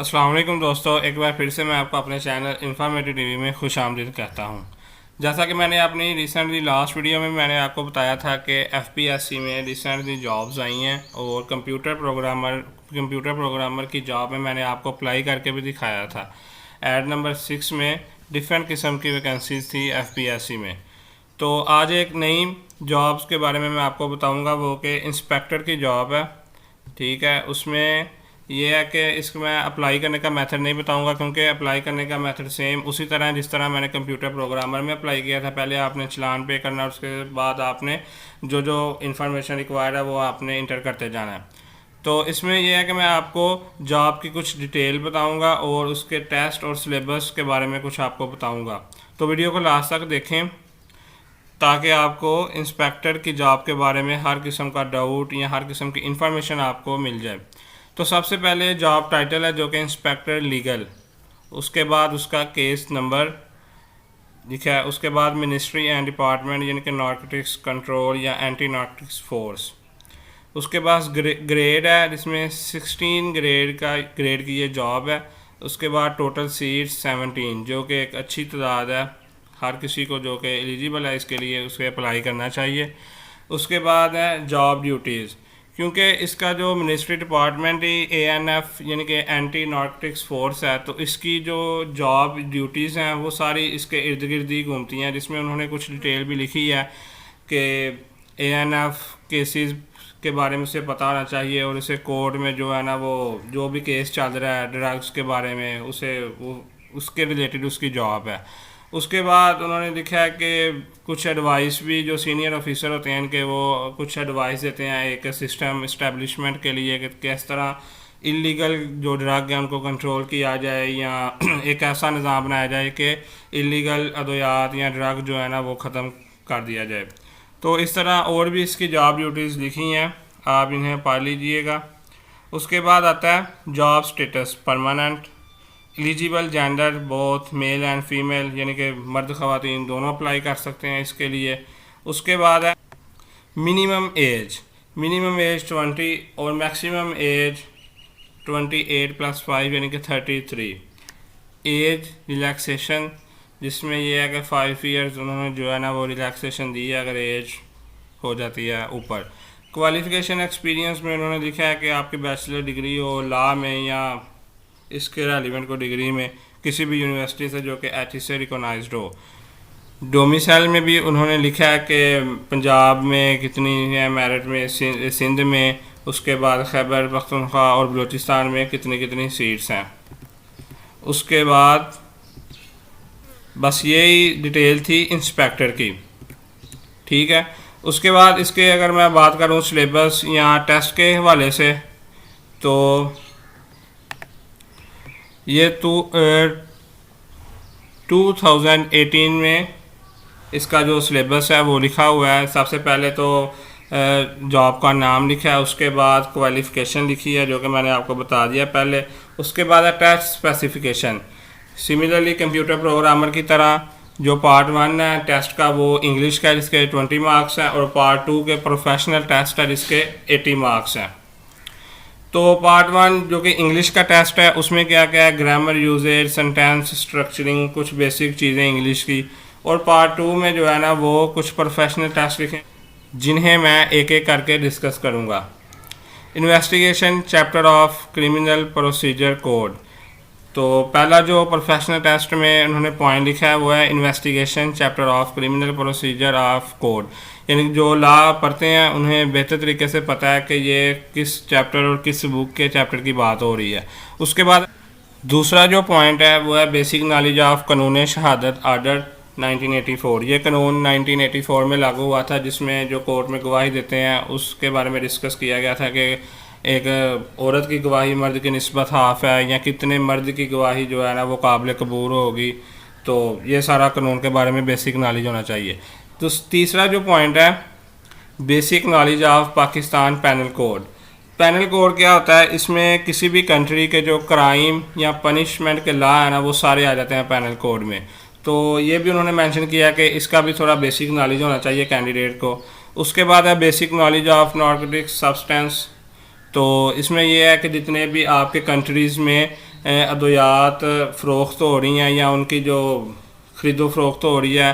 अस्सलाम वालेकुम दोस्तों, एक बार फिर से मैं आपको अपने चैनल इन्फॉर्मेटिव टीवी में खुश आमदीद कहता हूँ। जैसा कि मैंने अपनी रिसेंटली लास्ट वीडियो में मैंने आपको बताया था कि एफपीएससी में रिसेंटली जॉब्स आई हैं और कंप्यूटर प्रोग्रामर की जॉब में मैंने आपको अप्लाई करके भी दिखाया था। ऐड नंबर 6 में डिफरेंट किस्म की वैकेंसीज थी एफपीएससी में। तो आज एक नई जॉब्स के बारे में मैं आपको बताऊँगा, वो कि इंस्पेक्टर की जॉब है। ठीक है, उसमें ये है कि इसको मैं अप्लाई करने का मेथड नहीं बताऊंगा, क्योंकि अप्लाई करने का मेथड सेम उसी तरह है जिस तरह मैंने कंप्यूटर प्रोग्रामर में अप्लाई किया था। पहले आपने चलान पे करना, उसके बाद आपने जो जो इन्फॉर्मेशन रिक्वायर्ड है वो आपने इंटर करते जाना है। तो इसमें यह है कि मैं आपको जॉब की कुछ डिटेल बताऊंगा और उसके टेस्ट और सिलेबस के बारे में कुछ आपको बताऊंगा। तो वीडियो को लास्ट तक देखें ताकि आपको इंस्पेक्टर की जॉब के बारे में हर किस्म का डाउट या हर किस्म की इंफॉर्मेशन आपको मिल जाए। तो सबसे पहले जॉब टाइटल है जो कि इंस्पेक्टर लीगल, उसके बाद उसका केस नंबर लिखा है, उसके बाद मिनिस्ट्री एंड डिपार्टमेंट यानी कि नारकोटिक्स कंट्रोल या एंटी नारकोटिक्स फोर्स। उसके पास ग्रेड है जिसमें 16 ग्रेड की ये जॉब है। उसके बाद टोटल सीट्स 17, जो कि एक अच्छी तादाद है। हर किसी को जो कि एलिजिबल है इसके लिए उसे अप्लाई करना चाहिए। उसके बाद है जॉब ड्यूटीज़, क्योंकि इसका जो मिनिस्ट्री डिपार्टमेंट ही एएनएफ यानी कि एंटी नारकोटिक्स फोर्स है, तो इसकी जो जॉब ड्यूटीज़ हैं वो सारी इसके इर्द गिर्द ही घूमती हैं, जिसमें उन्होंने कुछ डिटेल भी लिखी है कि एएनएफ केसेस के बारे में उसे पता होना चाहिए और उसे कोर्ट में जो है ना वो जो भी केस चल रहा है ड्रग्स के बारे में उसे वो उसके रिलेटेड उसकी जॉब है। उसके बाद उन्होंने लिखा है कि कुछ एडवाइस भी जो सीनियर ऑफिसर होते हैं इनके वो कुछ एडवाइस देते हैं एक सिस्टम इस्टेब्लिशमेंट के लिए कि किस तरह इलीगल जो ड्रग है उनको कंट्रोल किया जाए या एक ऐसा निज़ाम बनाया जाए कि इलीगल अद्वियात या ड्रग जो है ना वो ख़त्म कर दिया जाए। तो इस तरह और भी इसकी जॉब ड्यूटीज़ लिखी हैं, आप इन्हें पढ़ लीजिएगा। उसके बाद आता है job status permanent, eligible gender both male and female यानी कि मर्द ख़वातीन दोनों अप्लाई कर सकते हैं इसके लिए। उसके बाद है मिनिमम एज 20 और मैक्सिमम एज 28+5 यानी कि 33। एज रिलैक्सेशन, जिसमें यह है कि 5 ईयर्स उन्होंने जो है ना वो रिलैक्सेशन दी है अगर एज हो जाती है ऊपर। क्वालिफ़िकेशन एक्सपीरियंस में उन्होंने लिखा है कि आपकी बैचलर डिग्री हो लॉ में या इसके रेलिवेंट को डिग्री में किसी भी यूनिवर्सिटी से जो कि एच से रिकॉग्नाइज्ड हो। डोमिसाइल में भी उन्होंने लिखा है कि पंजाब में कितनी है, मेरिट में सिंध में, उसके बाद खैबर पख्तूनख्वा और बलूचिस्तान में कितनी कितनी सीट्स हैं। उसके बाद बस यही डिटेल थी इंस्पेक्टर की। ठीक है, उसके बाद इसके अगर मैं बात करूं सिलेबस या टेस्ट के हवाले से, तो ये 2018 में इसका जो सिलेबस है वो लिखा हुआ है। सबसे पहले तो जॉब का नाम लिखा है, उसके बाद क्वालिफ़िकेशन लिखी है जो कि मैंने आपको बता दिया पहले। उसके बाद है test specification. Similarly computer programmer की तरह जो पार्ट 1 है टेस्ट का वो इंग्लिश का जिसके 20 मार्क्स हैं और पार्ट 2 के प्रोफेशनल टेस्ट है जिसके 80 मार्क्स हैं। तो पार्ट 1 जो कि इंग्लिश का टेस्ट है उसमें क्या क्या है, ग्रामर यूजेज सेंटेंस स्ट्रक्चरिंग कुछ बेसिक चीज़ें इंग्लिश की। और पार्ट 2 में जो है ना वो कुछ प्रोफेशनल टेस्ट लिखे जिन्हें मैं एक एक करके डिस्कस करूँगा। Investigation chapter of criminal procedure code, तो पहला जो प्रोफेशनल टेस्ट में उन्होंने पॉइंट लिखा है वो है investigation chapter of criminal procedure of code, यानी जो लॉ पढ़ते हैं उन्हें बेहतर तरीके से पता है कि ये किस चैप्टर और किस बुक के चैप्टर की बात हो रही है। उसके बाद दूसरा जो पॉइंट है वो है बेसिक नॉलेज ऑफ कानून शहादत आर्डर 1984। ये कानून 1984 में लागू हुआ था, जिसमें जो कोर्ट में गवाही देते हैं उसके बारे में डिस्कस किया गया था कि एक औरत की गवाही मर्द की निस्बत हाफ है या कितने मर्द की गवाही जो है ना वो काबिल कबूल होगी। तो ये सारा कानून के बारे में बेसिक नॉलेज होना चाहिए। तो तीसरा जो पॉइंट है basic knowledge of Pakistan panel code. Panel code क्या होता है, इसमें किसी भी कंट्री के जो क्राइम या पनिशमेंट के लॉ है ना वो सारे आ जाते हैं पैनल कोड में। तो ये भी उन्होंने मेंशन किया कि इसका भी थोड़ा बेसिक नॉलेज होना चाहिए कैंडिडेट को। उसके बाद है basic knowledge of narcotics substance. तो इसमें यह है कि जितने भी आपके कंट्रीज़ में अद्वियात फ़रोख्त हो रही हैं या उनकी जो ख़रीदो फ़रोख्त हो रही है,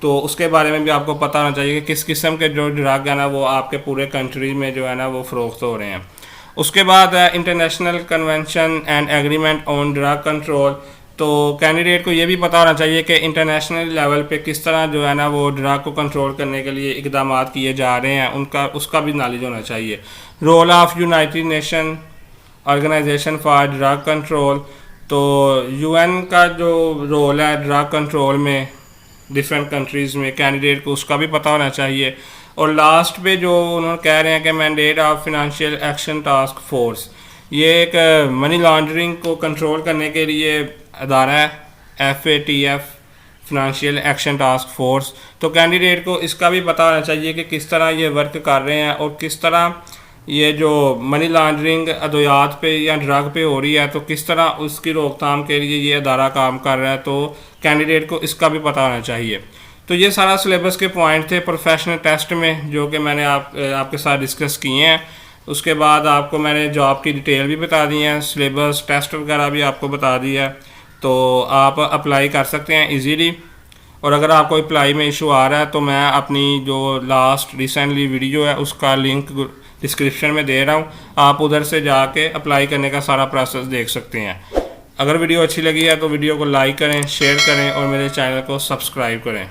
तो उसके बारे में भी आपको पता होना चाहिए कि किस किस्म के जो ड्रग है ना वो आपके पूरे कंट्री में जो है ना वो फ़रोख्त हो रहे हैं। उसके बाद international convention and agreement on drug control. तो कैंडिडेट को ये भी पता होना चाहिए कि इंटरनेशनल लेवल पे किस तरह जो है ना वो ड्रग को कंट्रोल करने के लिए इकदाम किए जा रहे हैं, उसका भी नॉलेज होना चाहिए। Role of United Nation Organization for drug control. तो यूएन का जो रोल है ड्रग कंट्रोल में डिफरेंट कंट्रीज़ में, कैंडिडेट को उसका भी पता होना चाहिए। और लास्ट पे जो उन्होंने कह रहे हैं कि mandate of financial action task force, ये एक मनी लॉन्ड्रिंग को कंट्रोल करने के लिए अदारा है, FATF financial action task force. तो कैंडिडेट को इसका भी पता होना चाहिए कि किस तरह ये वर्क कर रहे हैं और किस तरह ये जो मनी लॉन्ड्रिंग अद्वियात पे या ड्रग पे हो रही है तो किस तरह उसकी रोकथाम के लिए ये अदारा काम कर रहा है। तो कैंडिडेट को इसका भी पता होना चाहिए। तो ये सारा सिलेबस के पॉइंट थे प्रोफेशनल टेस्ट में जो कि मैंने आपके साथ डिस्कस किए हैं। उसके बाद आपको मैंने जॉब की डिटेल भी बता दी है, सिलेबस टेस्ट वगैरह भी आपको बता दिया है। तो आप अप्लाई कर सकते हैं इजीली। और अगर आपको अप्लाई में इशू आ रहा है तो मैं अपनी जो लास्ट रिसेंटली वीडियो है उसका लिंक डिस्क्रिप्शन में दे रहा हूँ, आप उधर से जाके अप्लाई करने का सारा प्रोसेस देख सकते हैं। अगर वीडियो अच्छी लगी है तो वीडियो को लाइक करें, शेयर करें और मेरे चैनल को सब्सक्राइब करें।